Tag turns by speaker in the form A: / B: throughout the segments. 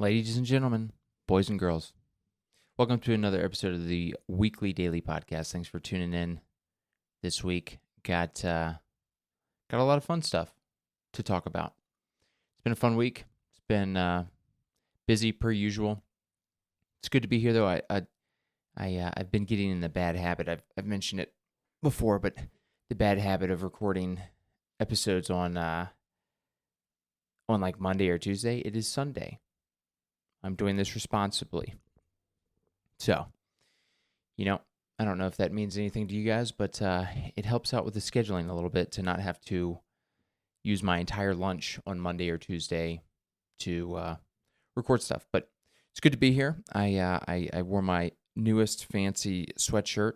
A: Ladies and gentlemen, boys and girls, welcome to another episode of the weekly Daily podcast. Thanks for tuning in this week. Got a lot of fun stuff to talk about. It's been a fun week. It's been busy per usual. It's good to be here though. I've been getting in the bad habit. I've mentioned it before, but the bad habit of recording episodes on like Monday or Tuesday. It is Sunday. I'm doing this responsibly. So, I don't know if that means anything to you guys, but it helps out with the scheduling a little bit to not have to use my entire lunch on Monday or Tuesday to record stuff. But it's good to be here. I wore my newest fancy sweatshirt,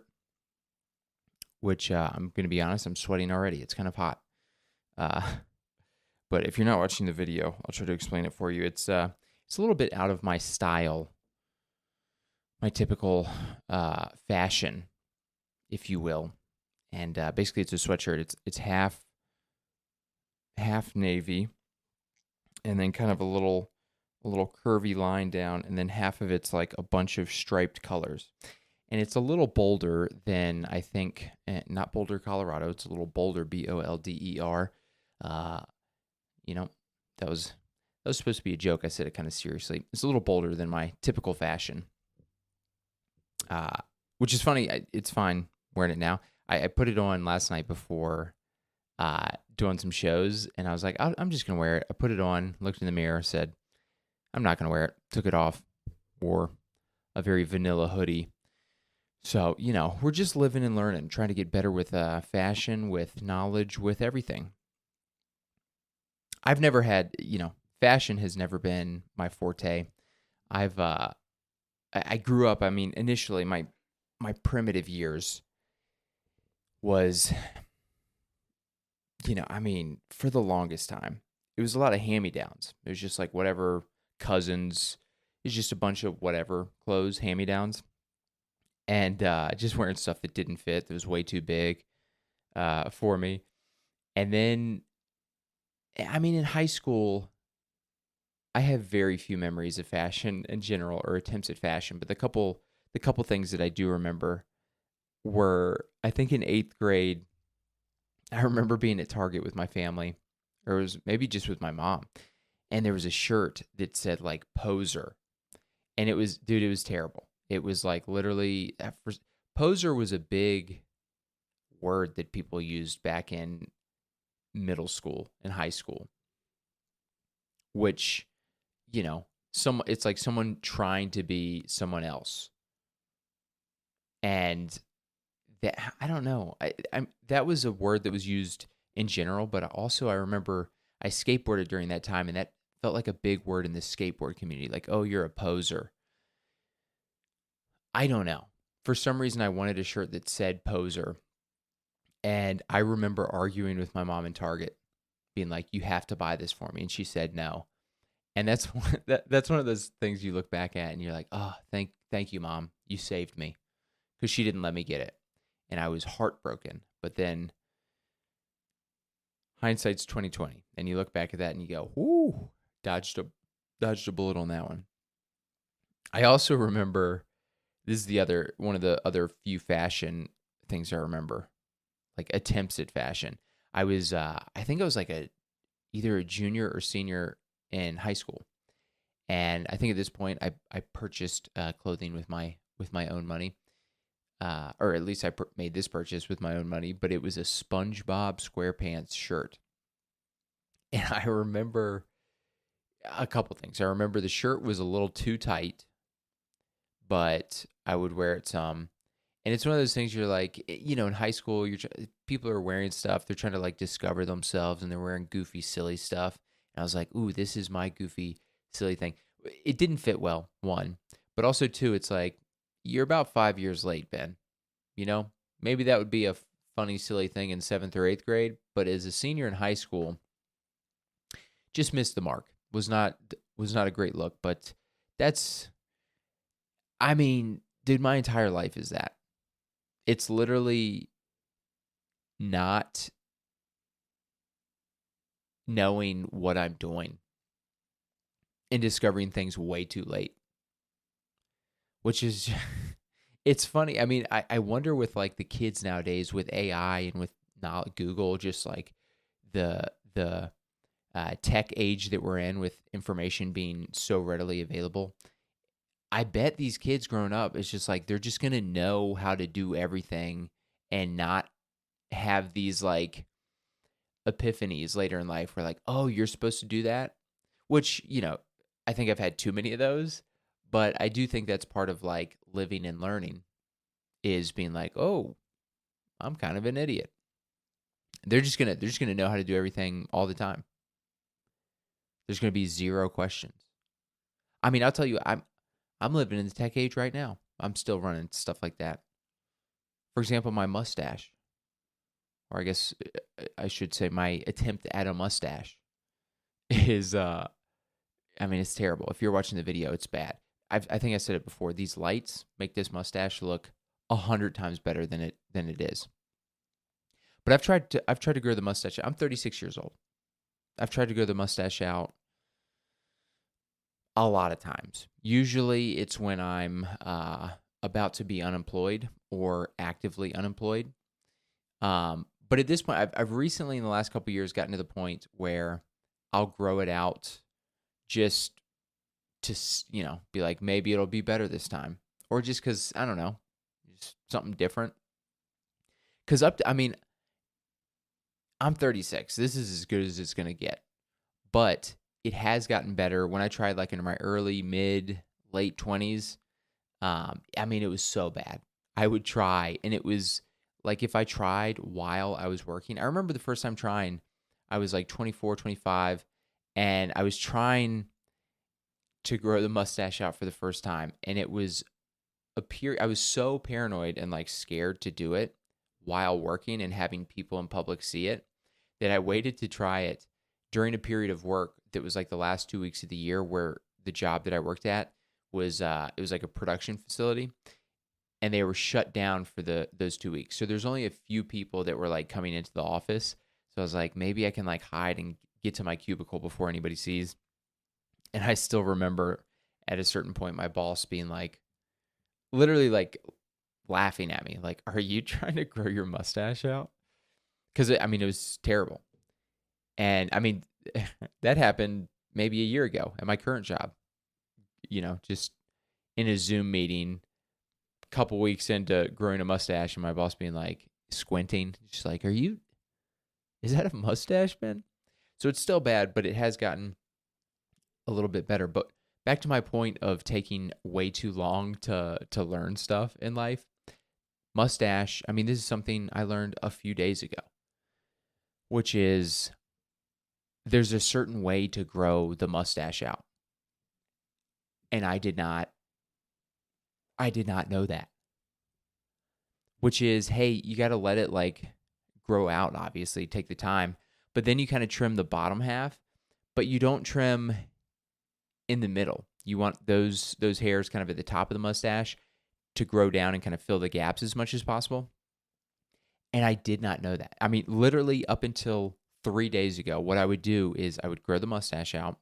A: which I'm going to be honest, I'm sweating already. It's kind of hot. But if you're not watching the video, I'll try to explain it for you. It's a little bit out of my style, my typical fashion, if you will. And basically, it's a sweatshirt. It's half navy, and then kind of a little curvy line down, and then half of it's like a bunch of striped colors. And it's a little bolder than I think, not Boulder, Colorado. It's a little bolder, Bolder. That was supposed to be a joke. I said it kind of seriously. It's a little bolder than my typical fashion, which is funny. It's fine wearing it now. I put it on last night before doing some shows, and I was like, I'm just going to wear it. I put it on, looked in the mirror, said, I'm not going to wear it. Took it off, wore a very vanilla hoodie. So, we're just living and learning, trying to get better with fashion, with knowledge, with everything. I've never had, fashion has never been my forte. I grew up, initially my primitive years was, for the longest time, it was a lot of hand-me-downs. It was just like whatever cousins, it's just a bunch of whatever clothes, hand-me-downs. And just wearing stuff that didn't fit, that was way too big for me. And then, in high school, I have very few memories of fashion in general or attempts at fashion, but the couple things that I do remember were, I think in 8th grade, I remember being at Target with my family, or it was maybe just with my mom, and there was a shirt that said like poser, and it was terrible. It was like literally, poser was a big word that people used back in middle school and high school, which, it's like someone trying to be someone else. And that, I don't know, that was a word that was used in general, but also I remember I skateboarded during that time, and that felt like a big word in the skateboard community, like, oh, you're a poser. I don't know. For some reason, I wanted a shirt that said poser. And I remember arguing with my mom in Target, being like, you have to buy this for me. And she said no. And that's one of those things you look back at and you're like, oh, thank you, Mom. You saved me. Because she didn't let me get it. And I was heartbroken. But then hindsight's 2020. And you look back at that and you go, whoo, dodged a bullet on that one. I also remember, this is one of the other few fashion things I remember, like attempts at fashion. I think I was like either a junior or senior in high school, and I think at this point I purchased clothing with my own money, or at least I made this purchase with my own money. But it was a SpongeBob SquarePants shirt, and I remember a couple things. I remember the shirt was a little too tight, but I would wear it some. And it's one of those things you're like, in high school, people are wearing stuff. They're trying to like discover themselves, and they're wearing goofy, silly stuff. And I was like, ooh, this is my goofy, silly thing. It didn't fit well, one. But also, two, it's like, you're about 5 years late, Ben. Maybe that would be a funny, silly thing in 7th or 8th grade. But as a senior in high school, just missed the mark. Was not a great look. But that's, dude, my entire life is that. It's literally not knowing what I'm doing. and discovering things way too late, which is it's funny. I mean, I wonder with like the kids nowadays with AI and with Google, just like the tech age that we're in with information being so readily available. I bet these kids growing up, it's just like they're just gonna know how to do everything and not have these like epiphanies later in life where like, oh, you're supposed to do that, which, I think I've had too many of those, but I do think that's part of like living and learning is being like, oh, I'm kind of an idiot. They're just gonna know how to do everything all the time. There's gonna be zero questions. I mean, I'll tell you, I'm living in the tech age right now. I'm still running stuff like that. For example, my mustache, or I guess I should say my attempt at a mustache is I mean, it's terrible. If you're watching the video, it's bad. I think I said it before. These lights make this mustache look 100 times better than it is. But I've tried to grow the mustache. I'm 36 years old. I've tried to grow the mustache out a lot of times. Usually, it's when I'm about to be unemployed or actively unemployed. But at this point, I've recently in the last couple of years gotten to the point where I'll grow it out just to be like maybe it'll be better this time, or just because I don't know, just something different. Because I mean, I'm 36. This is as good as it's gonna get, but it has gotten better. When I tried like in my early, mid, late 20s, I mean, it was so bad. I would try, and it was like if I tried while I was working. I remember the first time trying, I was like 24, 25, and I was trying to grow the mustache out for the first time, and it was I was so paranoid and like scared to do it while working and having people in public see it that I waited to try it during a period of work that was like the last 2 weeks of the year where the job that I worked at was it was like a production facility and they were shut down for those 2 weeks. So there's only a few people that were like coming into the office. So I was like, maybe I can like hide and get to my cubicle before anybody sees. And I still remember at a certain point my boss being like, literally like laughing at me, like, "Are you trying to grow your mustache out?" Because I mean, it was terrible. And I mean, that happened maybe a year ago at my current job. Just in a Zoom meeting, a couple weeks into growing a mustache, and my boss being like squinting, just like, Is that a mustache, man?" So it's still bad, but it has gotten a little bit better. But back to my point of taking way too long to learn stuff in life. Mustache, I mean, this is something I learned a few days ago, which is there's a certain way to grow the mustache out. And I did not know that. Which is, hey, you got to let it like grow out, obviously, take the time, but then you kind of trim the bottom half, but you don't trim in the middle. You want those hairs kind of at the top of the mustache to grow down and kind of fill the gaps as much as possible. And I did not know that. I mean, literally up until 3 days ago, what I would do is I would grow the mustache out,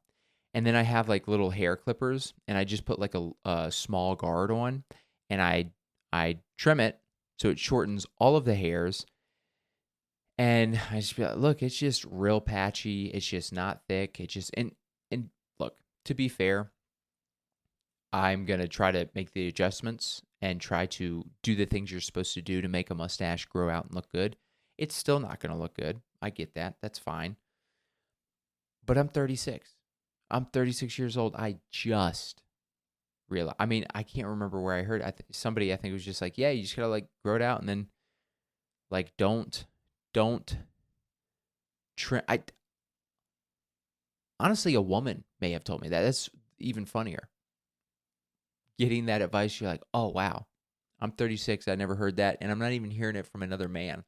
A: and then I have like little hair clippers, and I just put like a small guard on, and I trim it so it shortens all of the hairs. And I just be like, look, it's just real patchy. It's just not thick. It just and look, to be fair, I'm going to try to make the adjustments and try to do the things you're supposed to do to make a mustache grow out and look good. It's still not going to look good. I get that. That's fine. But I'm 36. I'm 36 years old. I just realized. I mean, I can't remember where I heard. Somebody I think was just like, yeah, you just got to like grow it out and then like don't trim. Honestly, a woman may have told me that. That's even funnier. Getting that advice, you're like, oh, wow, I'm 36. I never heard that. And I'm not even hearing it from another man.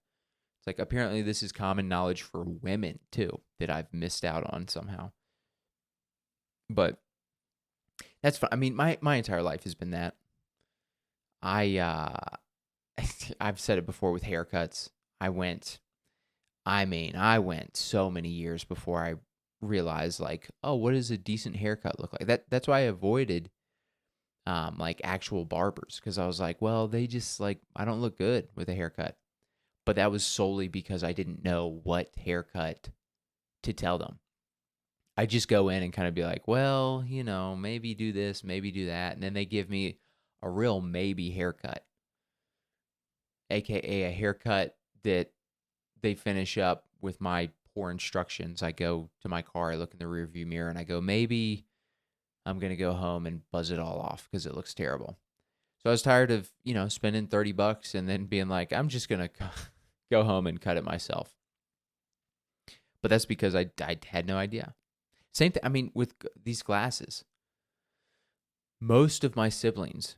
A: It's like, apparently this is common knowledge for women too, that I've missed out on somehow. But that's fine. I mean, my entire life has been that. I I've said it before with haircuts. I went so many years before I realize like, oh, what does a decent haircut look like? That's why I avoided like actual barbers, because I was like, well, they just like, I don't look good with a haircut. But that was solely because I didn't know what haircut to tell them. I just go in and kind of be like, well, maybe do this, maybe do that. And then they give me a real maybe haircut, AKA a haircut that they finish up with my poor instructions. I go to my car, I look in the rearview mirror, and I go, maybe I'm going to go home and buzz it all off because it looks terrible. So I was tired of, spending $30 and then being like, I'm just going to go home and cut it myself. But that's because I had no idea. Same thing, I mean, with these glasses. Most of my siblings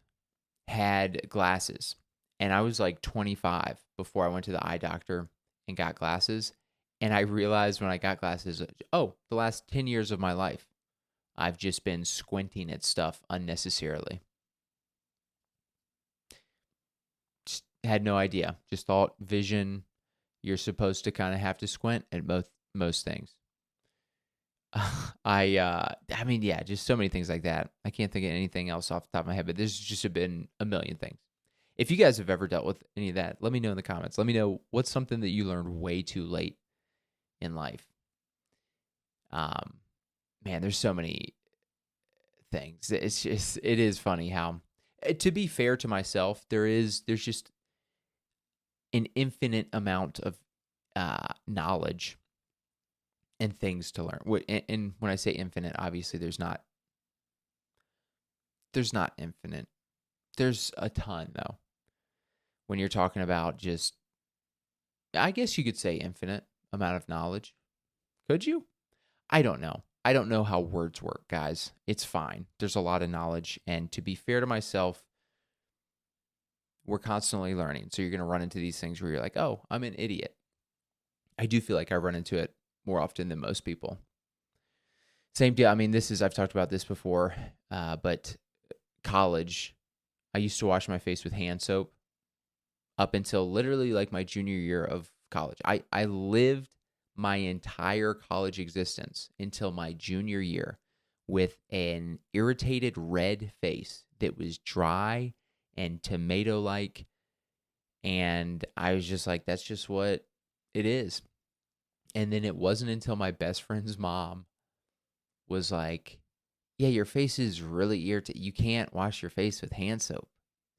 A: had glasses, and I was like 25 before I went to the eye doctor and got glasses. And I realized when I got glasses, oh, the last 10 years of my life, I've just been squinting at stuff unnecessarily. Just had no idea. Just thought vision, you're supposed to kind of have to squint at most things. I mean, yeah, just so many things like that. I can't think of anything else off the top of my head, but there's just been a million things. If you guys have ever dealt with any of that, let me know in the comments. Let me know what's something that you learned way too late in life. Man, there's so many things. It is funny how, to be fair to myself, there's just an infinite amount of knowledge and things to learn. And when I say infinite, obviously there's not infinite. There's a ton, though. When you're talking about just, I guess you could say infinite amount of knowledge. Could you? I don't know. I don't know how words work, guys. It's fine. There's a lot of knowledge. And to be fair to myself, we're constantly learning. So you're going to run into these things where you're like, oh, I'm an idiot. I do feel like I run into it more often than most people. Same deal. I mean, I've talked about this before, but college, I used to wash my face with hand soap up until literally like my junior year of college. I lived my entire college existence until my junior year with an irritated red face that was dry and tomato-like. And I was just like, that's just what it is. And then it wasn't until my best friend's mom was like, yeah, your face is really irritated. You can't wash your face with hand soap.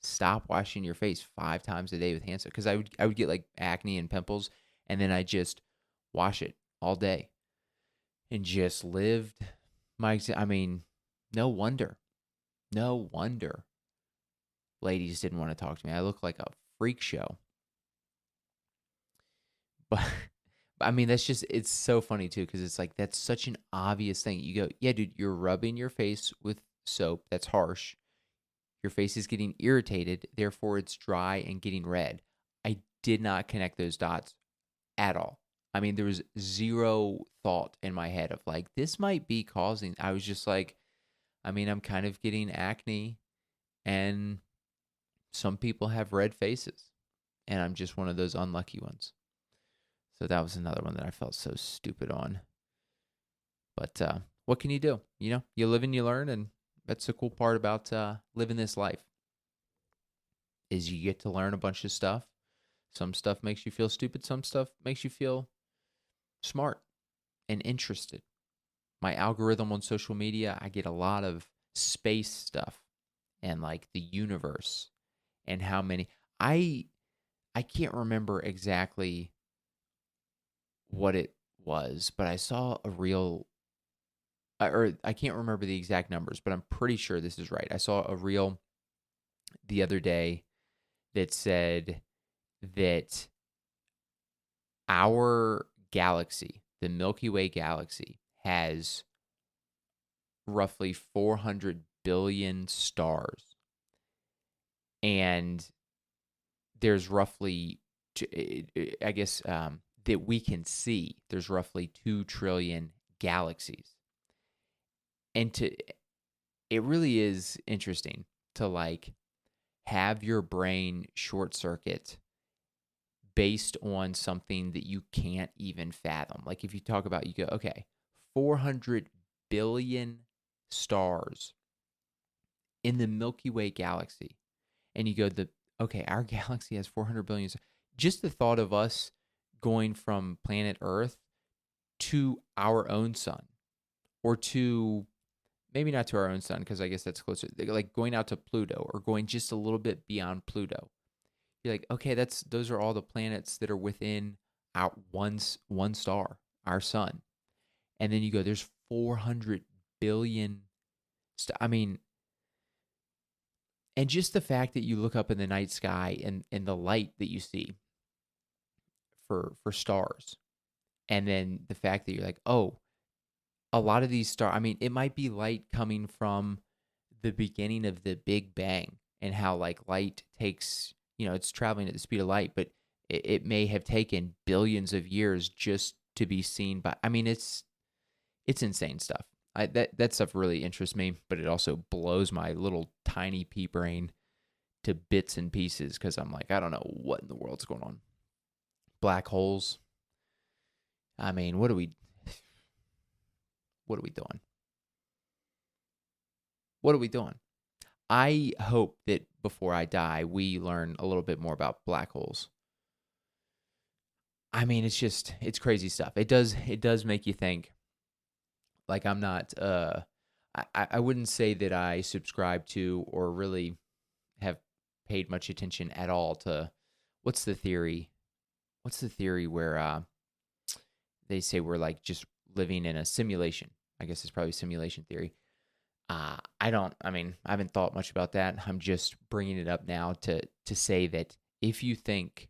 A: Stop washing your face 5 times a day with hand soap. Because I would get like acne and pimples, and then I just wash it all day and just lived I mean, no wonder ladies didn't want to talk to me. I look like a freak show. But I mean, it's so funny too, because it's like, that's such an obvious thing. You go, yeah, dude, you're rubbing your face with soap. That's harsh. Your face is getting irritated. Therefore, it's dry and getting red. I did not connect those dots at all. I mean, there was zero thought in my head of like, this might be causing. I was just like, I mean, I'm kind of getting acne, and some people have red faces, and I'm just one of those unlucky ones. So that was another one that I felt so stupid on. But what can you do? You live and you learn, and that's the cool part about living this life, is you get to learn a bunch of stuff. Some stuff makes you feel stupid. Some stuff makes you feel smart and interested. My algorithm on social media, I get a lot of space stuff and like the universe and how many. I can't remember exactly what it was, but I saw a reel, or I can't remember the exact numbers, but I'm pretty sure this is right. I saw a reel the other day that said that our galaxy, the Milky Way galaxy, has roughly 400 billion stars. And there's roughly, I guess, that we can see, there's roughly 2 trillion galaxies. And it really is interesting to like have your brain short circuit based on something that you can't even fathom. Like if you talk about, you go, okay, 400 billion stars in the Milky Way galaxy. And you go, okay, our galaxy has 400 billion. Just the thought of us going from planet Earth to our own sun, or to maybe not to our own sun, because I guess that's closer, like going out to Pluto or going just a little bit beyond Pluto. You're like, okay, those are all the planets that are within our one star, our sun. And then you go, there's 400 billion. I mean, and just the fact that you look up in the night sky and the light that you see for stars, and then the fact that you're like, oh, a lot of these stars, I mean, it might be light coming from the beginning of the Big Bang, and how like light takes, it's traveling at the speed of light, but it may have taken billions of years just to be seen by, I mean, it's insane stuff. That stuff really interests me, but it also blows my little tiny pea brain to bits and pieces, because I'm like, I don't know what in the world's going on. Black holes. I mean, what are we doing? What are we doing? I hope that before I die, we learn a little bit more about black holes. I mean, it's crazy stuff. It does make you think. Like, I'm not, I wouldn't say that I subscribe to or really have paid much attention at all to, what's the theory? What's the theory where they say we're like just living in a simulation? I guess it's probably simulation theory. I haven't thought much about that. I'm just bringing it up now to say that if you think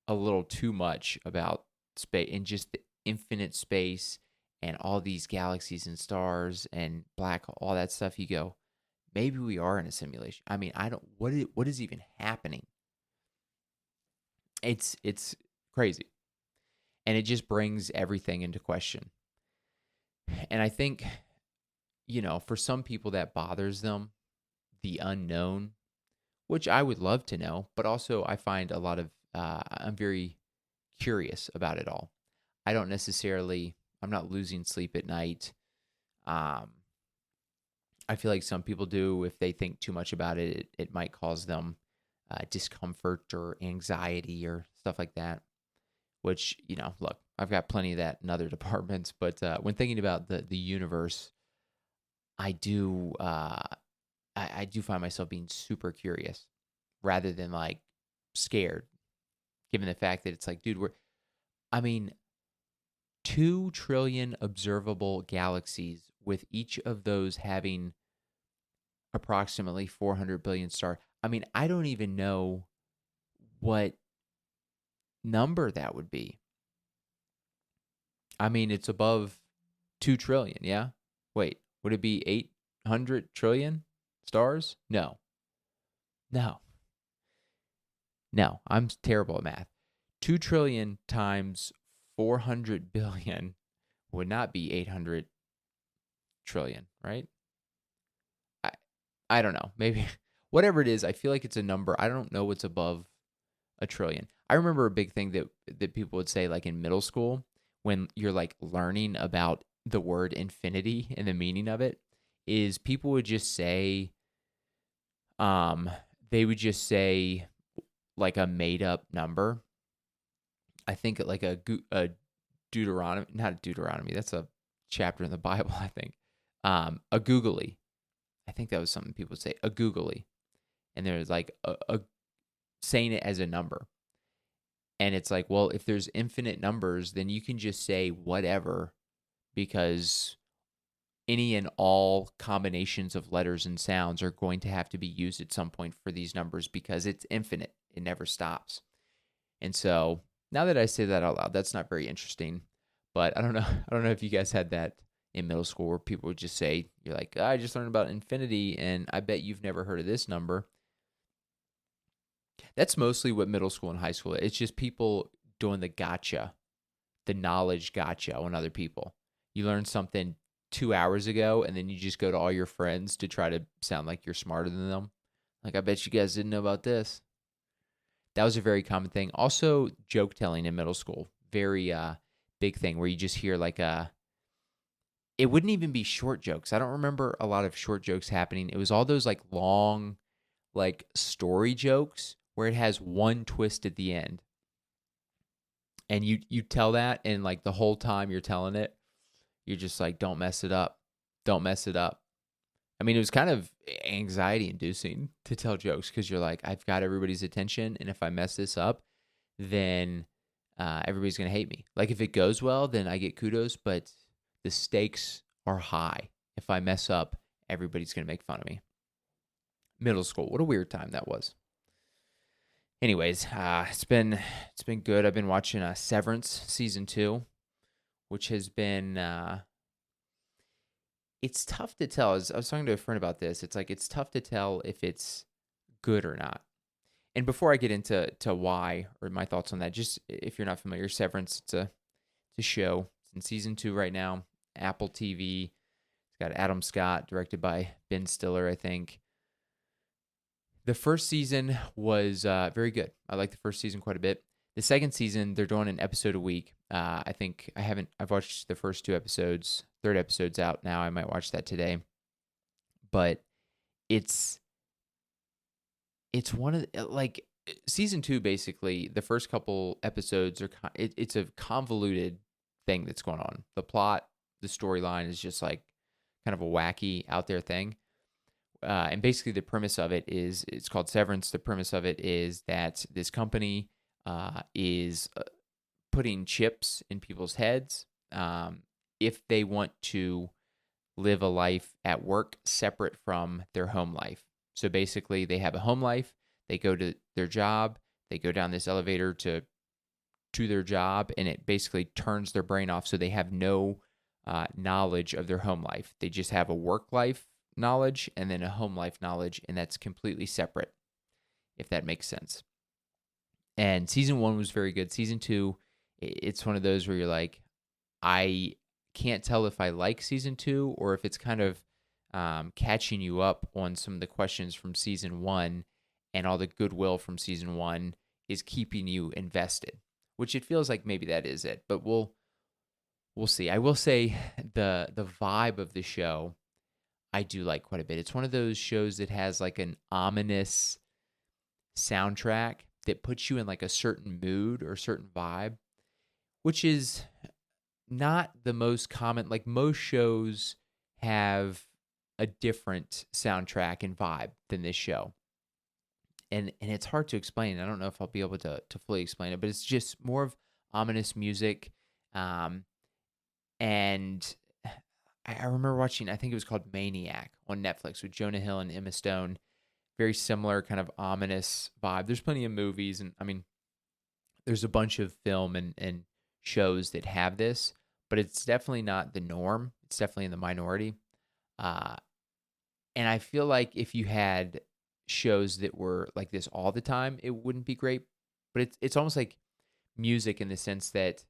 A: a little too much about space and just the infinite space and all these galaxies and stars and black hole, all that stuff, you go, maybe we are in a simulation. I mean, what is even happening? It's crazy. And it just brings everything into question. And I think, for some people that bothers them, the unknown, which I would love to know, but also I find a lot of, I'm very curious about it all. I'm not losing sleep at night. I feel like some people do. If they think too much about it, it might cause them discomfort or anxiety or stuff like that. Which, look, I've got plenty of that in other departments. But when thinking about the universe, I do find myself being super curious rather than like scared, given the fact that it's like, dude, 2 trillion observable galaxies, with each of those having approximately 400 billion stars. I mean, I don't even know what number that would be. I mean, it's above 2 trillion, yeah? Wait, would it be 800 trillion stars? No, I'm terrible at math. 2 trillion times 400 billion would not be 800 trillion, right? I don't know. Maybe whatever it is, I feel like it's a number. I don't know what's above a trillion. I remember a big thing that people would say, like in middle school, when you're like learning about the word infinity and the meaning of it, is people would just say, they would just say like a made up number. I think like a Deuteronomy, not a Deuteronomy. That's a chapter in the Bible, I think. A googly. I think that was something people would say, a googly. And there's like a saying it as a number. And it's like, well, if there's infinite numbers, then you can just say whatever, because any and all combinations of letters and sounds are going to have to be used at some point for these numbers, because it's infinite. It never stops. And so now that I say that out loud, that's not very interesting. But I don't know if you guys had that in middle school, where people would just say, you're like, I just learned about infinity, and I bet you've never heard of this number. That's mostly what middle school and high school is. It's just people doing the knowledge gotcha on other people. You learned something 2 hours ago, and then you just go to all your friends to try to sound like you're smarter than them. Like, I bet you guys didn't know about this. That was a very common thing. Also, joke telling in middle school, very big thing, where you just hear like it wouldn't even be short jokes. I don't remember a lot of short jokes happening. It was all those like long, like story jokes where it has one twist at the end. And you tell that, and like the whole time you're telling it, you're just like, don't mess it up. Don't mess it up. I mean, it was kind of anxiety inducing to tell jokes because you're like, I've got everybody's attention. And if I mess this up, then everybody's going to hate me. Like if it goes well, then I get kudos, but the stakes are high. If I mess up, everybody's going to make fun of me. Middle school. What a weird time that was. Anyways, it's been good. I've been watching Severance season 2, which has been it's tough to tell. I was talking to a friend about this. It's like it's tough to tell if it's good or not. And before I get into why or my thoughts on that, just if you're not familiar, Severance, it's a show. It's in season 2 right now. Apple TV. It's got Adam Scott, directed by Ben Stiller, I think. The first season was very good. I like the first season quite a bit. The second season, they're doing an episode a week. I think I've watched the first 2 episodes. Third episode's out now. I might watch that today. But it's one of the, like season 2, basically, the first couple episodes are, it's a convoluted thing that's going on. The plot, the storyline is just like kind of a wacky out there thing. And basically the premise of it is, it's called Severance. The premise of it is that this company is putting chips in people's heads if they want to live a life at work separate from their home life. So basically they have a home life, they go to their job, they go down this elevator to their job, and it basically turns their brain off so they have no knowledge of their home life. They just have a work life knowledge and then a home life knowledge, and that's completely separate, if that makes sense. And season 1 was very good. Season 2, it's one of those where you're like, I can't tell if I like season 2 or if it's kind of catching you up on some of the questions from season 1, and all the goodwill from season 1 is keeping you invested, which it feels like maybe that is it, but we'll see. I will say the vibe of the show I do like quite a bit. It's one of those shows that has like an ominous soundtrack that puts you in like a certain mood or certain vibe, which is not the most common. Like most shows have a different soundtrack and vibe than this show. And it's hard to explain. I don't know if I'll be able to fully explain it, but it's just more of ominous music. And I remember watching, I think it was called Maniac on Netflix with Jonah Hill and Emma Stone. Very similar kind of ominous vibe. There's plenty of movies, and I mean, there's a bunch of film and shows that have this, but it's definitely not the norm. It's definitely in the minority. And I feel like if you had shows that were like this all the time, it wouldn't be great. But it's almost like music in the sense that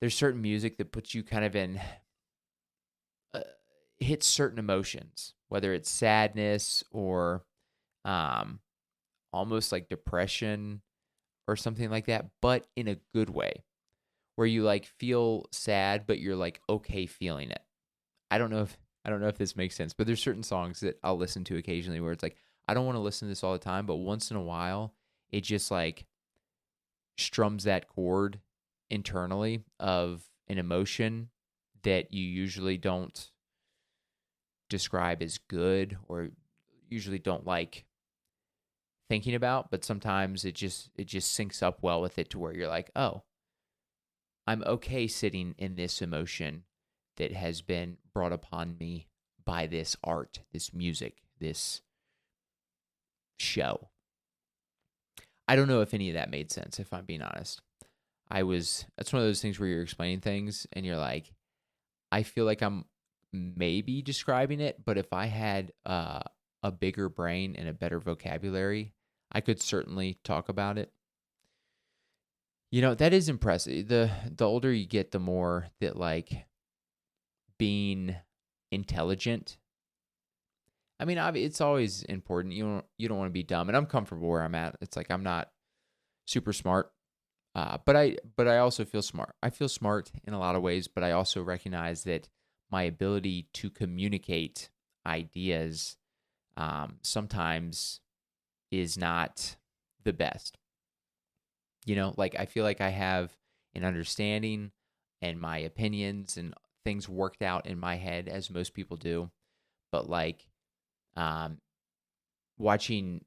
A: there's certain music that puts you kind of in hits certain emotions, whether it's sadness or almost like depression or something like that, but in a good way, where you like feel sad, but you're like okay feeling it. I don't know if this makes sense, but there's certain songs that I'll listen to occasionally where it's like, I don't want to listen to this all the time, but once in a while, it just like strums that chord internally of an emotion that you usually don't describe as good or usually don't like thinking about, but sometimes it just syncs up well with it to where you're like, oh, I'm okay sitting in this emotion that has been brought upon me by this art, this music, this show. I don't know if any of that made sense, if I'm being honest. That's one of those things where you're explaining things and you're like, I feel like I'm maybe describing it, but if I had a bigger brain and a better vocabulary, I could certainly talk about it. You know, that is impressive. The older you get, the more that like being intelligent. I mean, it's always important. You don't want to be dumb, and I'm comfortable where I'm at. It's like I'm not super smart, but I also feel smart. I feel smart in a lot of ways, but I also recognize that my ability to communicate ideas sometimes is not the best. Like I feel like I have an understanding and my opinions and things worked out in my head as most people do. But like um, watching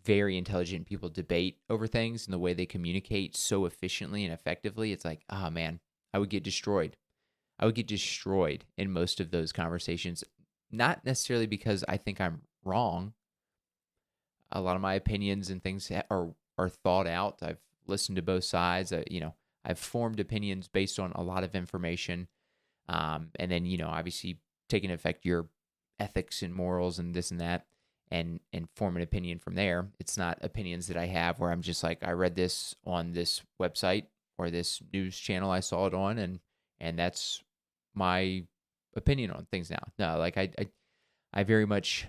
A: very intelligent people debate over things and the way they communicate so efficiently and effectively, it's like, oh man, I would get destroyed. I would get destroyed in most of those conversations. Not necessarily because I think I'm wrong. A lot of my opinions and things are thought out. I've listened to both sides. I've formed opinions based on a lot of information, and then obviously taking effect your ethics and morals and this and that, and form an opinion from there. It's not opinions that I have where I'm just like, I read this on this website or this news channel I saw it on, and that's my opinion on things now. No, like I very much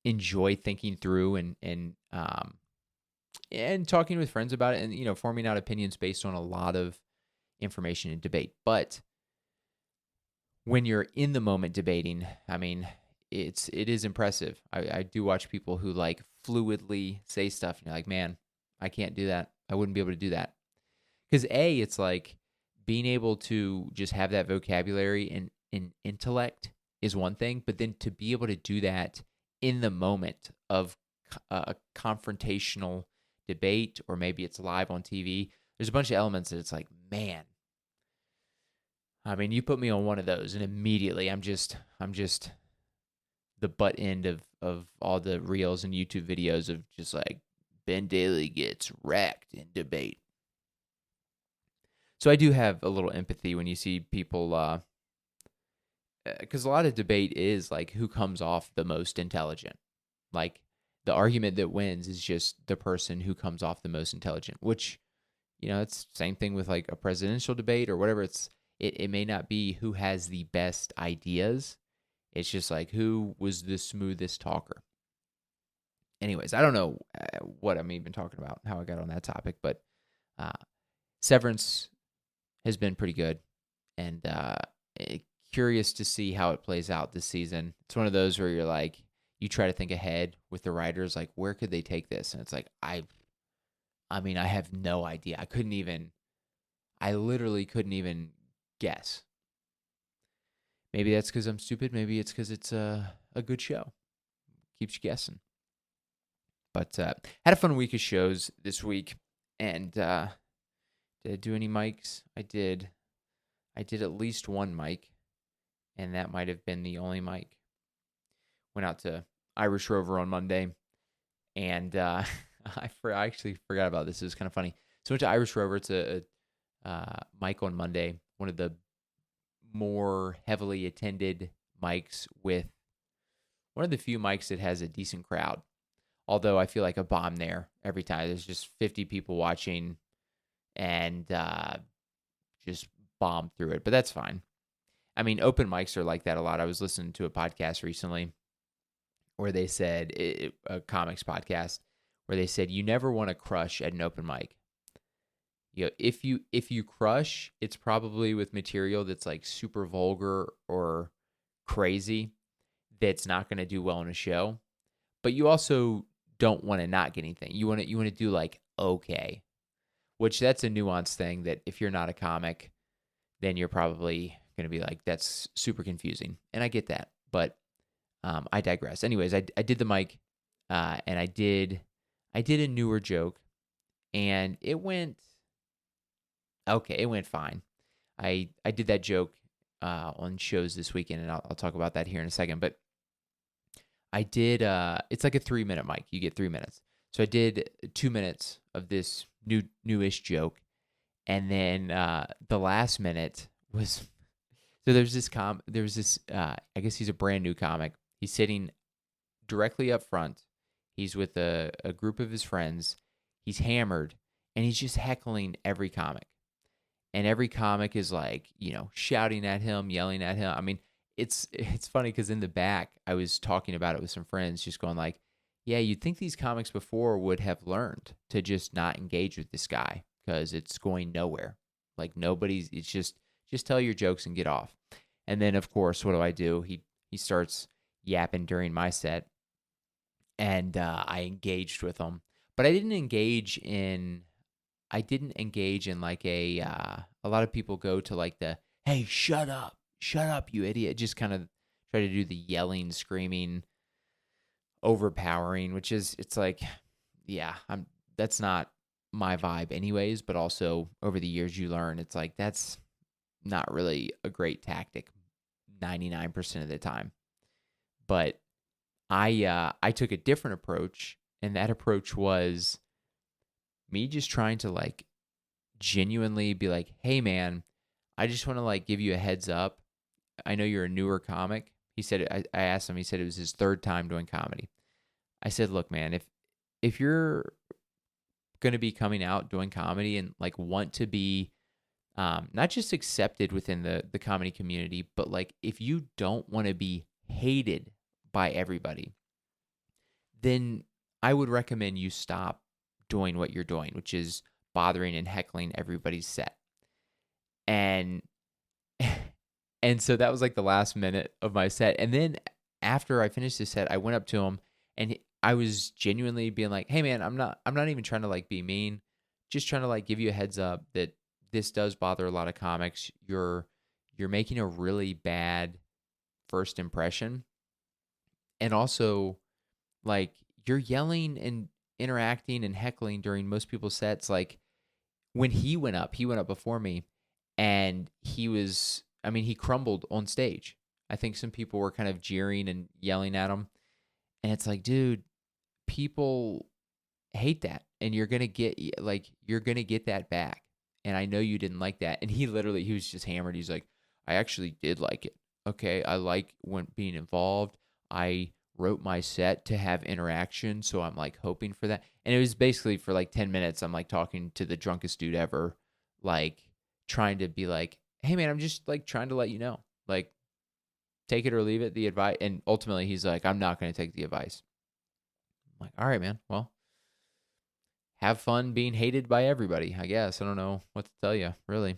A: enjoy thinking through and talking with friends about it, and forming out opinions based on a lot of information and debate. But when you're in the moment debating, I mean, it is impressive. I do watch people who like fluidly say stuff, and you're like, man, I can't do that. I wouldn't be able to do that. Because it's like being able to just have that vocabulary and intellect is one thing, but then to be able to do that in the moment of a confrontational debate, or maybe it's live on TV, there's a bunch of elements that it's like, man, I mean, you put me on one of those and immediately I'm just the butt end of all the reels and YouTube videos of just like Ben Dailey gets wrecked in debate. So I do have a little empathy when you see people, because a lot of debate is like who comes off the most intelligent. Like the argument that wins is just the person who comes off the most intelligent, which, it's the same thing with like a presidential debate or whatever. It may not be who has the best ideas. It's just like who was the smoothest talker. Anyways, I don't know what I'm even talking about, how I got on that topic, but Severance has been pretty good, and curious to see how it plays out this season. It's one of those where you're like, you try to think ahead with the writers, like where could they take this? And it's like, I have no idea. I literally couldn't even guess. Maybe that's because I'm stupid. Maybe it's because it's a good show. Keeps you guessing. But had a fun week of shows this week. And did I do any mics? I did at least one mic. And that might have been the only mic. Went out to Irish Rover on Monday. And I actually forgot about this. It was kind of funny. So I went to Irish Rover. It's a mic on Monday. One of the more heavily attended mics, with one of the few mics that has a decent crowd. Although I feel like a bomb there every time. There's just 50 people watching and just bomb through it. But that's fine. I mean, open mics are like that a lot. I was listening to a podcast recently where they said, a comics podcast, where they said you never want to crush at an open mic. If you crush, it's probably with material that's like super vulgar or crazy that's not going to do well in a show. But you also don't want to not get anything. You want to do like okay, which that's a nuanced thing that if you're not a comic, then you're probably going to be like, that's super confusing. And I get that, but I digress. Anyways, I did the mic, and I did a newer joke, and it went okay. It went fine. I did that joke on shows this weekend, and I'll talk about that here in a second. But I did. It's like a 3-minute mic. You get 3 minutes. So I did 2 minutes of this newish joke, and then the last minute was. So there was this. I guess he's a brand new comic. He's sitting directly up front. He's with a group of his friends. He's hammered, and he's just heckling every comic. And every comic is like, shouting at him, yelling at him. I mean, it's funny because in the back, I was talking about it with some friends, just going like, yeah, you'd think these comics before would have learned to just not engage with this guy because it's going nowhere. Like it's just Just tell your jokes and get off. And then, of course, what do? He starts yapping during my set, and I engaged with him, but I didn't engage in like a lot of people go to like the hey shut up you idiot, just kind of try to do the yelling, screaming, overpowering, which is it's like yeah, I'm that's not my vibe anyways, but also over the years you learn it's like that's not really a great tactic 99% of the time. But I took a different approach, and that approach was me just trying to like genuinely be like, "Hey man, I just want to like give you a heads up. I know you're a newer comic." He said I asked him, he said it was his third time doing comedy. I said, "Look, man, if you're going to be coming out doing comedy and like want to be not just accepted within the comedy community, but like if you don't want to be hated by everybody, then I would recommend you stop doing what you're doing, which is bothering and heckling everybody's set." And and so that was like the last minute of my set. And then after I finished the set, I went up to him and I was genuinely being like, "Hey man, I'm not even trying to like be mean. Just trying to like give you a heads up that this does bother a lot of comics. You're making a really bad first impression. And also like you're yelling and interacting and heckling during most people's sets. Like when he went up before me, and he crumbled on stage. I think some people were kind of jeering and yelling at him. And it's like, dude, people hate that. And you're going to get that back. And I know you didn't like that. And he was just hammered. He's like, I actually did like it. Okay. I like when being involved. I wrote my set to have interaction. So I'm like hoping for that. And it was basically for like 10 minutes. I'm like talking to the drunkest dude ever, like trying to be like, hey man, I'm just like trying to let you know, like take it or leave it, the advice. And ultimately he's like, I'm not going to take the advice. I'm like, all right, man. Well, have fun being hated by everybody, I guess. I don't know what to tell you, really.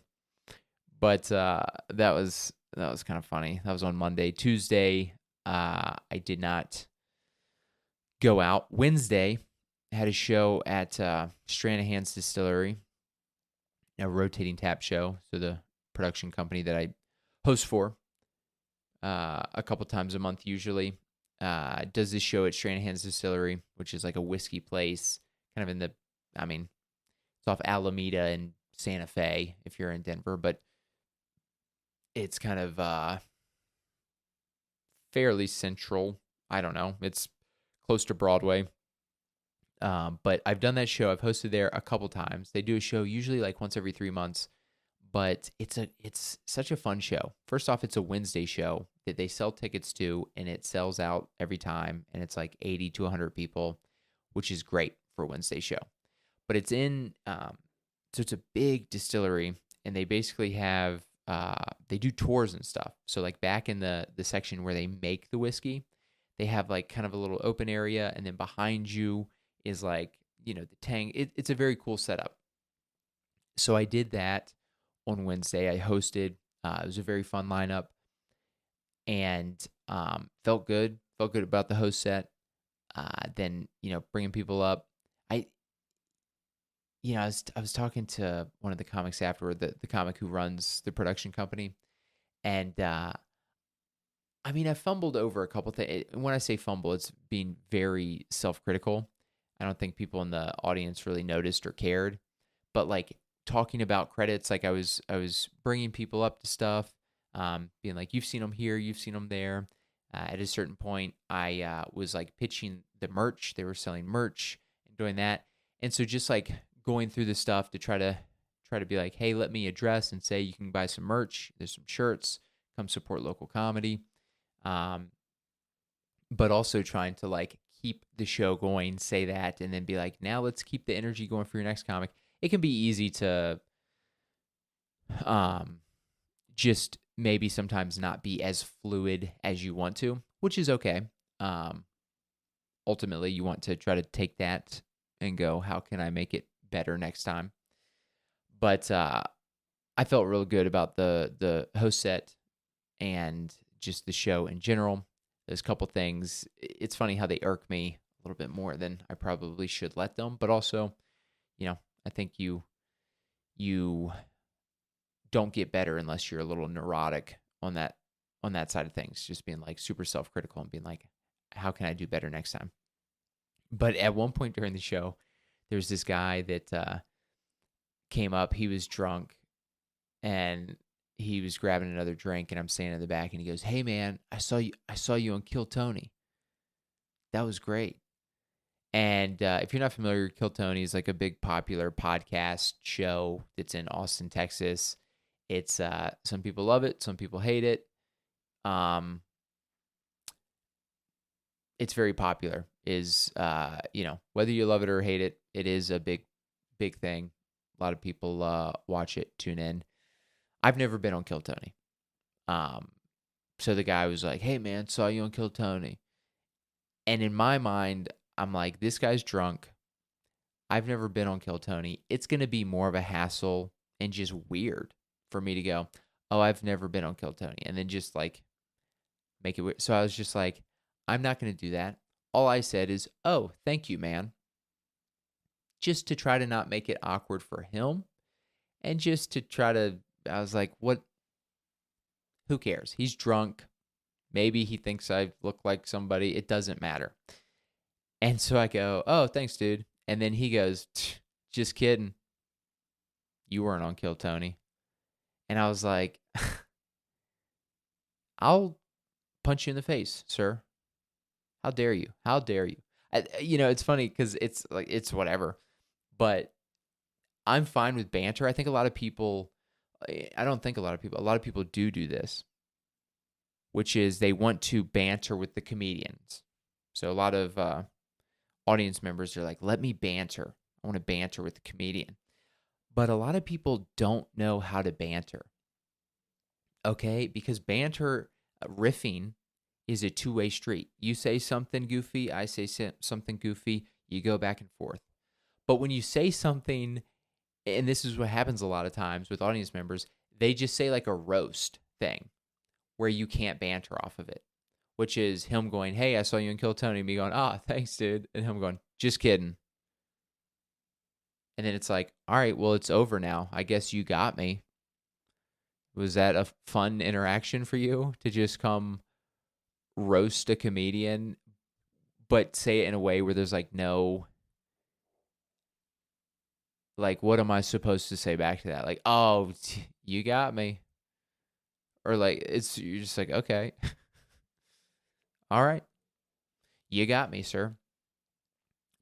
A: But that was kind of funny. That was on Monday. Tuesday, I did not go out. Wednesday, I had a show at Stranahan's Distillery, a rotating tap show. So the production company that I host for a couple times a month usually does this show at Stranahan's Distillery, which is like a whiskey place, kind of in the, I mean, it's off Alameda and Santa Fe if you're in Denver, but it's kind of fairly central. I don't know. It's close to Broadway. But I've done that show. I've hosted there a couple times. They do a show usually like once every 3 months, but it's such a fun show. First off, it's a Wednesday show that they sell tickets to, and it sells out every time, and it's like 80 to 100 people, which is great for a Wednesday show. But it's in so it's a big distillery, and they basically have they do tours and stuff. So like back in the section where they make the whiskey, they have like kind of a little open area, and then behind you is like, the tank. It's a very cool setup. So I did that on Wednesday. I hosted. It was a very fun lineup, and felt good. Felt good about the host set. Then bringing people up. I was talking to one of the comics afterward, the comic who runs the production company, and I fumbled over a couple things. When I say fumble, it's being very self-critical. I don't think people in the audience really noticed or cared, but like talking about credits, like I was bringing people up to stuff, being like, you've seen them here, you've seen them there. At a certain point, I was like pitching the merch. They were selling merch and doing that, and so just like going through the stuff to try to be like, hey, let me address and say you can buy some merch. There's some shirts. Come support local comedy. But also trying to like keep the show going, say that, and then be like, now let's keep the energy going for your next comic. It can be easy to just maybe sometimes not be as fluid as you want to, which is okay. Ultimately, you want to try to take that and go, how can I make it better next time? But I I felt real good about the host set and just the show in general. There's a couple things. It's funny how they irk me a little bit more than I probably should let them, but also, I think you don't get better unless you're a little neurotic on that side of things, just being like super self-critical and being like, how can I do better next time? But at one point during the show, there's this guy that came up. He was drunk and he was grabbing another drink, and I'm standing in the back, and he goes, "Hey man, I saw you on Kill Tony. That was great." And if you're not familiar, Kill Tony is like a big popular podcast show that's in Austin, Texas. It's some people love it, some people hate it. It's very popular. Is whether you love it or hate it, it is a big thing. A lot of people watch it, tune in. I've never been on Kill Tony. So the guy was like, "Hey man, saw you on Kill Tony." And in my mind, I'm like, this guy's drunk. I've never been on Kill Tony. It's going to be more of a hassle and just weird for me to go, "Oh, I've never been on Kill Tony." And then just like make it weird. So I was just like, I'm not going to do that. All I said is, "Oh, thank you, man." Just to try to not make it awkward for him. And just to try to, I was like, what? Who cares? He's drunk. Maybe he thinks I look like somebody. It doesn't matter. And so I go, "Oh, thanks, dude." And then he goes, "Just kidding. You weren't on Kill Tony." And I was like, "I'll punch you in the face, sir. How dare you? How dare you?" It's funny because it's like, it's whatever. But I'm fine with banter. I think a lot of people, I don't think a lot of people do this, which is they want to banter with the comedians. So a lot of audience members are like, "Let me banter. I want to banter with the comedian." But a lot of people don't know how to banter. Okay? Because banter, riffing, is a two-way street. You say something goofy, I say something goofy, you go back and forth. But when you say something, and this is what happens a lot of times with audience members, they just say like a roast thing where you can't banter off of it, which is him going, "Hey, I saw you in Kill Tony," me going, "Ah, thanks, dude," and him going, "Just kidding." And then it's like, all right, well, it's over now. I guess you got me. Was that a fun interaction for you to just come roast a comedian, but say it in a way where there's like no, like, what am I supposed to say back to that? Like, "Oh, you got me." Or like, you're just like, "Okay, all right, you got me, sir."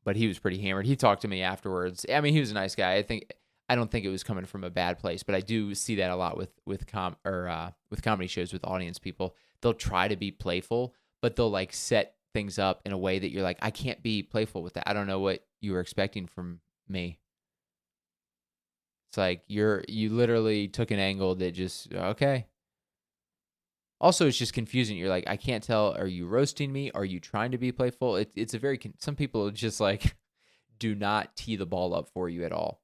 A: But he was pretty hammered. He talked to me afterwards. I mean, he was a nice guy. I don't think it was coming from a bad place, but I do see that a lot with comedy shows with audience people. They'll try to be playful, but they'll like set things up in a way that you're like, "I can't be playful with that. I don't know what you were expecting from me." It's like you literally took an angle that just, okay. Also, it's just confusing. You're like, I can't tell. Are you roasting me? Are you trying to be playful? It's a very, some people just like do not tee the ball up for you at all.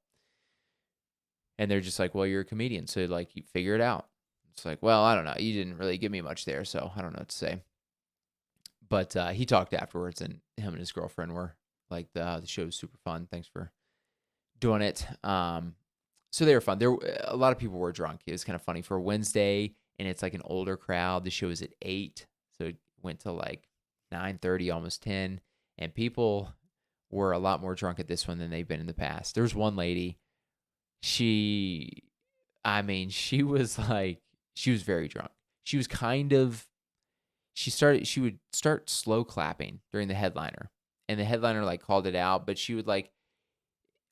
A: And they're just like, "Well, you're a comedian, so like you figure it out." It's like, well, I don't know. You didn't really give me much there, so I don't know what to say. But he talked afterwards, and him and his girlfriend were like, the show was super fun. Thanks for doing it. So they were fun. A lot of people were drunk. It was kind of funny for Wednesday, and it's like an older crowd. The show was at 8, so it went to like 9:30, almost 10, and people were a lot more drunk at this one than they've been in the past. There was one lady. She was like, she was very drunk. She was she would start slow clapping during the headliner, and the headliner like called it out, but she would like,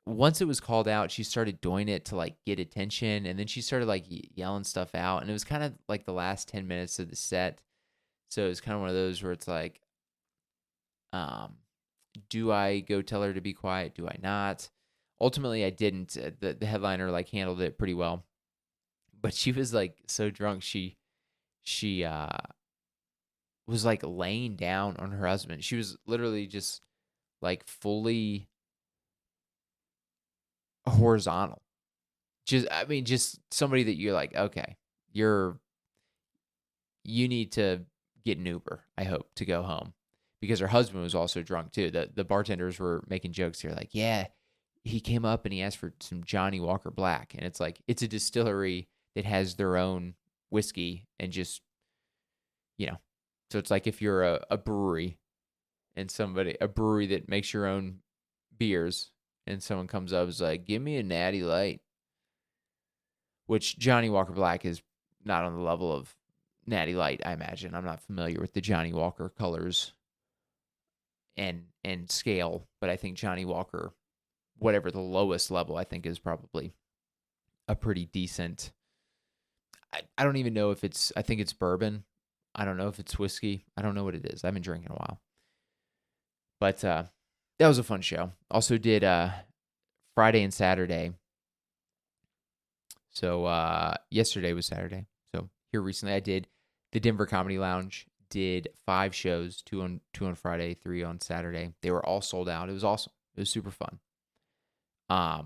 A: once it was called out, she started doing it to like get attention, and then she started like yelling stuff out, and it was kind of like the last 10 minutes of the set. So it was kind of one of those where it's like, do I go tell her to be quiet? Do I not? Ultimately, I didn't. The headliner like handled it pretty well, but she was like so drunk. She was like laying down on her husband. She was literally just like fully horizontal, just somebody that you're like, okay, you need to get an Uber, I hope, to go home. Because her husband was also drunk too. The bartenders were making jokes. They're like, yeah, he came up and he asked for some Johnny Walker Black. And it's like, it's a distillery that has their own whiskey and just, you know. So it's like if you're a brewery and a brewery that makes your own beers and someone comes up and is like, give me a natty light. Which Johnny Walker Black is not on the level of natty light, I imagine. I'm not familiar with the Johnny Walker colors and scale, but I think Johnny Walker, whatever the lowest level, I think is probably a pretty decent. I don't even know if I think it's bourbon. I don't know if it's whiskey. I don't know what it is. I haven't drank in a while. But that was a fun show. Also did Friday and Saturday. So yesterday was Saturday. So here recently I did the Denver Comedy Lounge. Did 5 shows, two on Friday, 3 on Saturday. They were all sold out. It was awesome. It was super fun.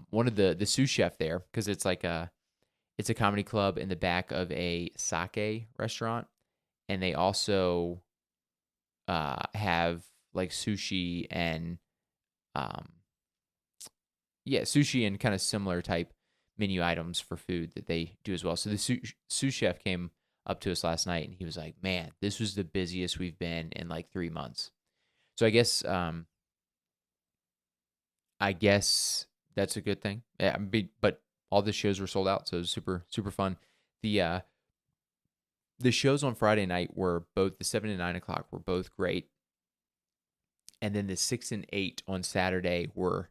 A: One of the sous chef there, because it's a comedy club in the back of a sake restaurant, and they also have like sushi and sushi and kind of similar type menu items for food that they do as well. So the sous chef came up to us last night and he was like, man, this was the busiest we've been in like 3 months. So I guess that's a good thing. Yeah, but all the shows were sold out, so it was super, super fun. The shows on Friday night were both the 7 and 9 o'clock were both great. And then the 6 and 8 on Saturday were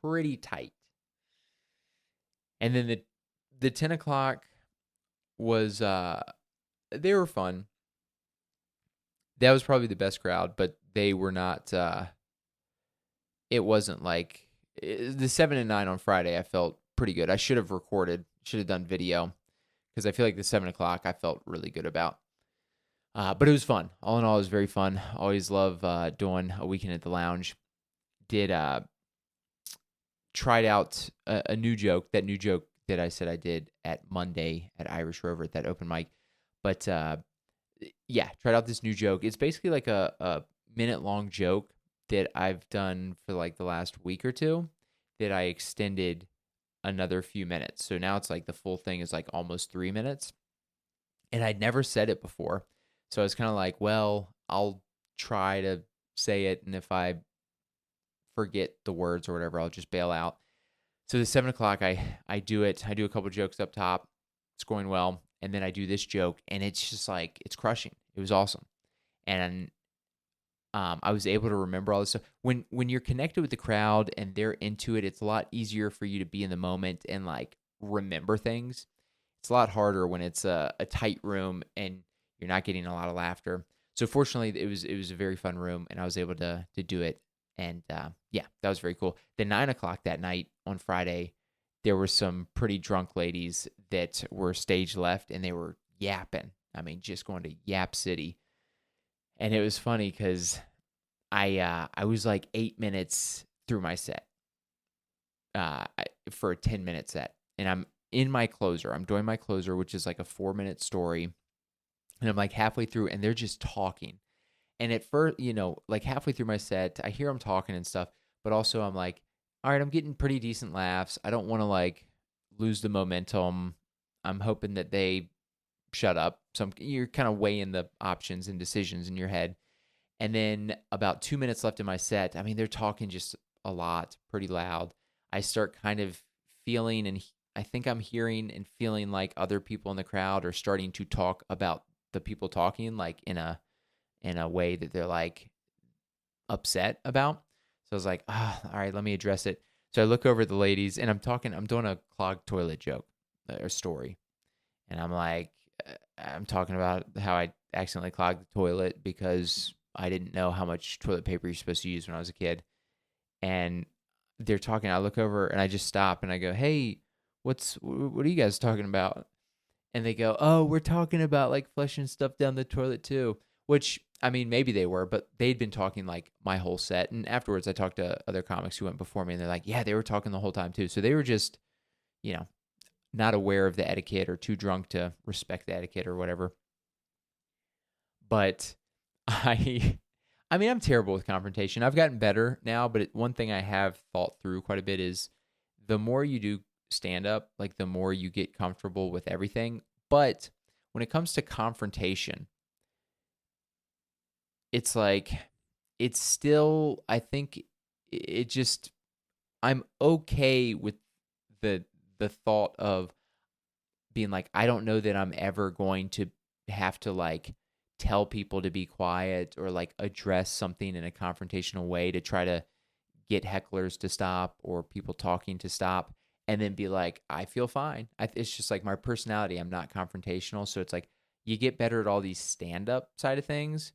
A: pretty tight. And then the 10 o'clock was they were fun. That was probably the best crowd, but they were not. It wasn't like the 7 and 9 on Friday. I felt pretty good. I should have done video, because I feel like the 7 o'clock I felt really good about. But it was fun. All in all, it was very fun. Always love doing a weekend at the lounge. Did tried out a new joke. That new joke that I said I did at Monday at Irish Rover at that open mic. But tried out this new joke. It's basically like a minute-long joke that I've done for like the last week or two that I extended another few minutes. So now it's like the full thing is like almost 3 minutes. And I'd never said it before. So I was kind of like, well, I'll try to say it. And if I forget the words or whatever, I'll just bail out. So the 7 o'clock, I do it. I do a couple jokes up top. It's going well. And then I do this joke, and it's just like, it's crushing. It was awesome. And I was able to remember all this stuff. When you're connected with the crowd and they're into it, it's a lot easier for you to be in the moment and like remember things. It's a lot harder when it's a tight room and you're not getting a lot of laughter. So fortunately, it was a very fun room, and I was able to do it. And that was very cool. The 9 o'clock that night on Friday, there were some pretty drunk ladies that were stage left, and they were yapping. I mean, just going to Yap City. And it was funny because I was like 8 minutes through my set for a 10-minute set. And I'm in my closer. I'm doing my closer, which is like a 4-minute story. And I'm like halfway through, and they're just talking. And at first, like halfway through my set, I hear them talking and stuff. But also I'm like, all right, I'm getting pretty decent laughs. I don't want to like lose the momentum. I'm hoping that they shut up. So you're kind of weighing the options and decisions in your head. And then about 2 minutes left in my set, I mean, they're talking just a lot, pretty loud. I start kind of feeling, and I think I'm hearing and feeling like other people in the crowd are starting to talk about the people talking, like in a way that they're like upset about. So I was like, all right, let me address it. So I look over at the ladies, and I'm doing a clogged toilet joke or story. And I'm like, I'm talking about how I accidentally clogged the toilet because I didn't know how much toilet paper you're supposed to use when I was a kid. And they're talking. I look over and I just stop and I go, hey, what are you guys talking about? And they go, oh, we're talking about like flushing stuff down the toilet too. Which, I mean, maybe they were, but they'd been talking like my whole set. And afterwards I talked to other comics who went before me, and they're like, yeah, they were talking the whole time too. So they were just, not aware of the etiquette or too drunk to respect the etiquette or whatever. But I I mean, I'm terrible with confrontation. I've gotten better now, but one thing I have thought through quite a bit is the more you do stand up, like the more you get comfortable with everything. But when it comes to confrontation, it's like it's still I think it just I'm okay with the the thought of being like I don't know that I'm ever going to have to like tell people to be quiet or like address something in a confrontational way to try to get hecklers to stop or people talking to stop and then be like I feel fine. It's just like my personality. I'm not confrontational, so it's like you get better at all these stand up side of things.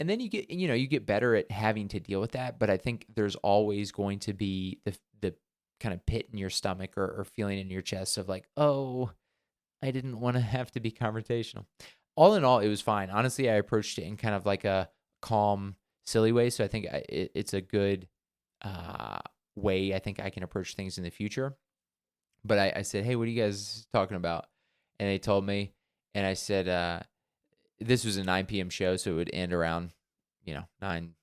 A: And then you get better at having to deal with that, but I think there's always going to be the kind of pit in your stomach or feeling in your chest of like, "Oh, I didn't want to have to be confrontational." All in all, it was fine. Honestly, I approached it in kind of like a calm, silly way, so I think it's a good uh, way I think I can approach things in the future. But I said, "Hey, what are you guys talking about?" And they told me, and I said, this was a 9 p.m. show, so it would end around, 9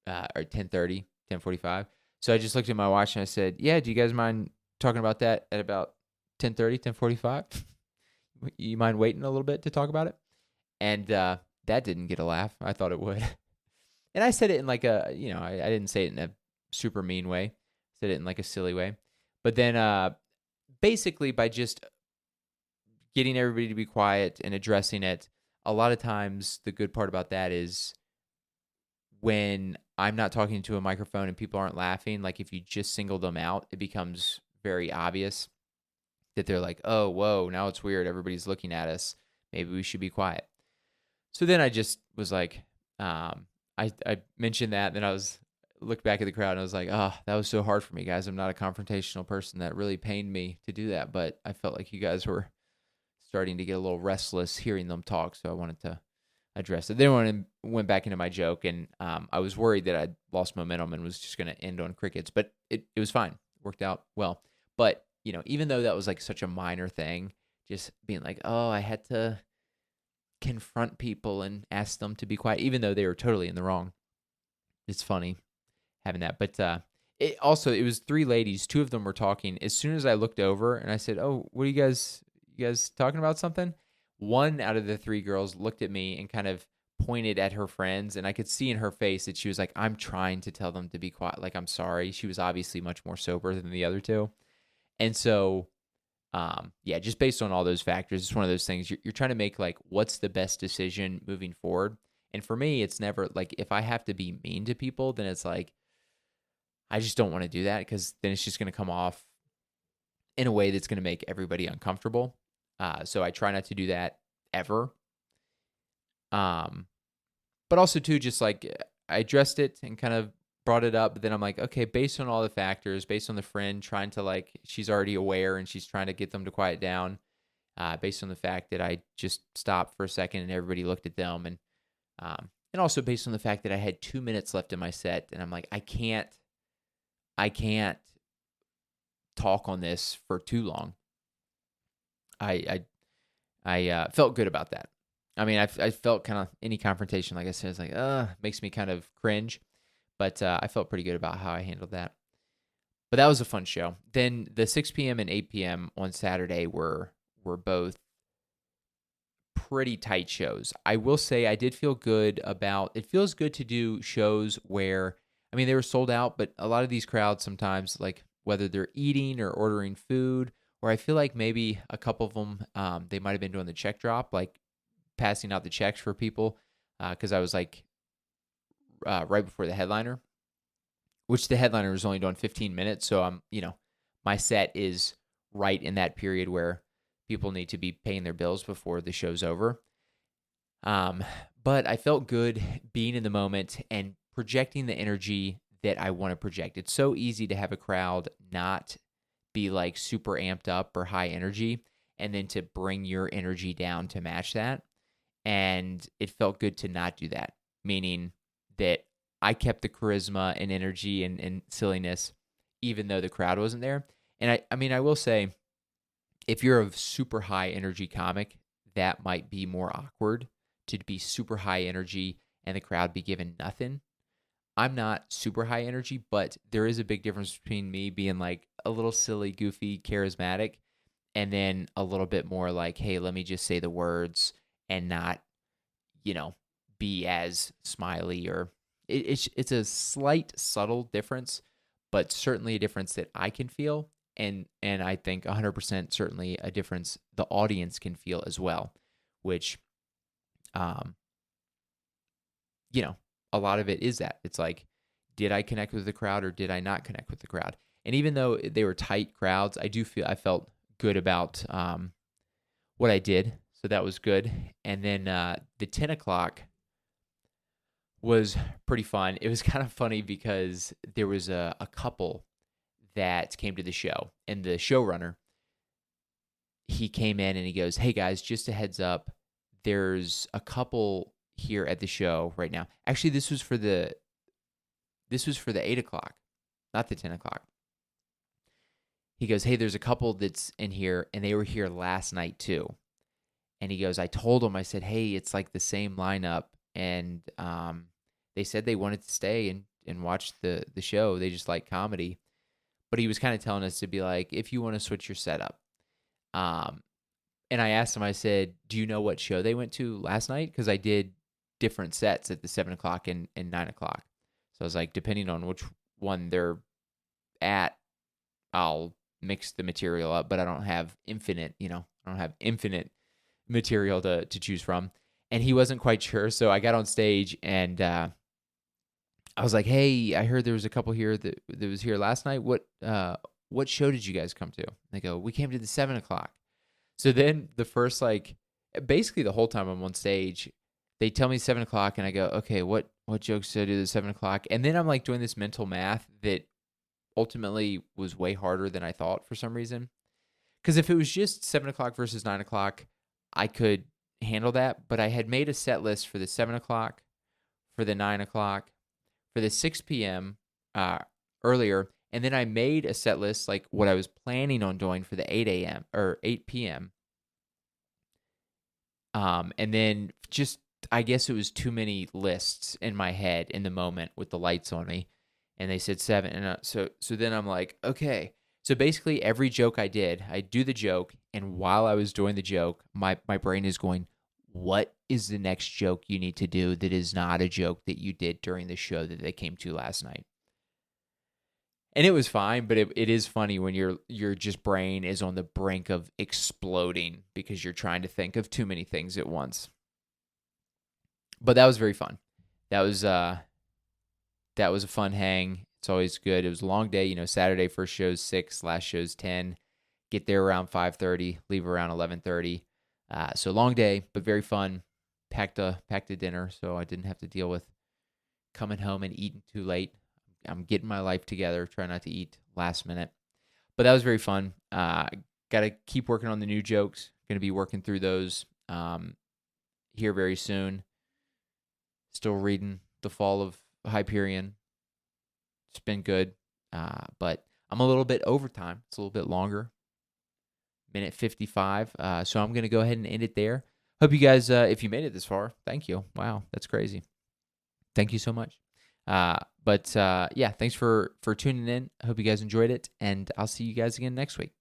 A: or 10:30, 10:45. So I just looked at my watch and I said, "Yeah, do you guys mind talking about that at about 10:30, 10:45? You mind waiting a little bit to talk about it?" And that didn't get a laugh. I thought it would. And I said it in like I didn't say it in a super mean way. I said it in like a silly way. But then basically by just getting everybody to be quiet and addressing it, a lot of times the good part about that is when I'm not talking to a microphone and people aren't laughing, like if you just single them out, it becomes very obvious that they're like, "Oh, whoa, now it's weird. Everybody's looking at us. Maybe we should be quiet." So then I just was like, I mentioned that, and then looked back at the crowd and I was like, "Oh, that was so hard for me, guys. I'm not a confrontational person. That really pained me to do that, but I felt like you guys were starting to get a little restless hearing them talk, so I wanted to address it." Then went back into my joke, and I was worried that I'd lost momentum and was just going to end on crickets, but it was fine. It worked out well. But, even though that was like such a minor thing, just being like, "Oh, I had to confront people and ask them to be quiet," even though they were totally in the wrong. It's funny having that. But it was three ladies. Two of them were talking. As soon as I looked over and I said, "Oh, what are you guys talking about something?" One out of the three girls looked at me and kind of pointed at her friends, and I could see in her face that she was like, "I'm trying to tell them to be quiet. Like, I'm sorry." She was obviously much more sober than the other two. And so, yeah, just based on all those factors, it's one of those things you're trying to make like, what's the best decision moving forward? And for me, it's never like if I have to be mean to people, then it's like, I just don't want to do that because then it's just going to come off in a way that's going to make everybody uncomfortable. So I try not to do that ever. But also too, just like I addressed it and kind of brought it up, but then I'm like, okay, based on all the factors, based on the friend trying to like, she's already aware and she's trying to get them to quiet down. Based on the fact that I just stopped for a second and everybody looked at them, and also based on the fact that I had 2 minutes left in my set, and I'm like, I can't talk on this for too long. I felt good about that. I mean, I felt kind of any confrontation, like I said, is like, makes me kind of cringe. But I felt pretty good about how I handled that. But that was a fun show. Then the 6 p.m. and 8 p.m. on Saturday were both pretty tight shows. I will say I did feel good about it. Feels good to do shows where, I mean, they were sold out, but a lot of these crowds sometimes, like whether they're eating or ordering food, or I feel like maybe a couple of them, they might have been doing the check drop, like passing out the checks for people, because I was like right before the headliner, which the headliner was only doing 15 minutes. So my set is right in that period where people need to be paying their bills before the show's over. But I felt good being in the moment and projecting the energy that I want to project. It's so easy to have a crowd not be like super amped up or high energy, and then to bring your energy down to match that. And it felt good to not do that, meaning that I kept the charisma and energy and silliness, even though the crowd wasn't there. And I mean, I will say, if you're a super high energy comic, that might be more awkward to be super high energy and the crowd be given nothing. I'm not super high energy, but there is a big difference between me being like a little silly, goofy, charismatic, and then a little bit more like, hey, let me just say the words and not, you know, be as smiley or it's a slight subtle difference, but certainly a difference that I can feel, and I think 100% certainly a difference the audience can feel as well, which um you know, a lot of it is that. It's like, did I connect with the crowd or did I not connect with the crowd? And even though they were tight crowds, I felt good about what I did. So that was good. And then the 10 o'clock was pretty fun. It was kind of funny because there was a couple that came to the show, and the showrunner, he came in and he goes, "Hey guys, just a heads up, there's a couple here at the show right now." Actually, this was for the 8 o'clock, not the 10 o'clock. He goes, "Hey, there's a couple that's in here, and they were here last night too." And he goes, "I told them, I said, hey, it's like the same lineup, and they said they wanted to stay and watch the show. They just like comedy." But he was kind of telling us to be like, if you want to switch your setup. And I asked him, I said, "Do you know what show they went to last night?" Because I did different sets at the 7 o'clock and 9 o'clock. So I was like, depending on which one they're at, I'll mix the material up, but I don't have infinite material to choose from. And he wasn't quite sure. So I got on stage and I was like, "Hey, I heard there was a couple here that was here last night. What show did you guys come to?" They go, "We came to the 7 o'clock." So then the first, like, basically the whole time I'm on stage, they tell me 7 o'clock and I go, "Okay, what jokes did I do at 7 o'clock?" And then I'm like doing this mental math that ultimately was way harder than I thought for some reason. Because if it was just 7 o'clock versus 9 o'clock, I could handle that. But I had made a set list for the 7 o'clock, for the 9 o'clock, for the 6 p.m. Earlier. And then I made a set list, like what I was planning on doing for the 8 a.m. or 8 p.m. And then just, I guess it was too many lists in my head in the moment with the lights on me. And they said 7. And so then I'm like, okay. So basically every joke I do the joke. And while I was doing the joke, my brain is going, what is the next joke you need to do that is not a joke that you did during the show that they came to last night? And it was fine, but it is funny when your just brain is on the brink of exploding because you're trying to think of too many things at once. But that was very fun. That was a fun hang. It's always good. It was a long day. Saturday first show's 6, last show's 10. Get there around 5:30, leave around 11:30. So long day, but very fun. Packed a dinner, so I didn't have to deal with coming home and eating too late. I'm getting my life together, trying not to eat last minute. But that was very fun. Got to keep working on the new jokes. Going to be working through those here very soon. Still reading The Fall of Hyperion. It's been good, but I'm a little bit over time. It's a little bit longer, minute 55. So I'm going to go ahead and end it there. Hope you guys, if you made it this far, thank you. Wow, that's crazy. Thank you so much. But yeah, thanks for tuning in. I hope you guys enjoyed it, and I'll see you guys again next week.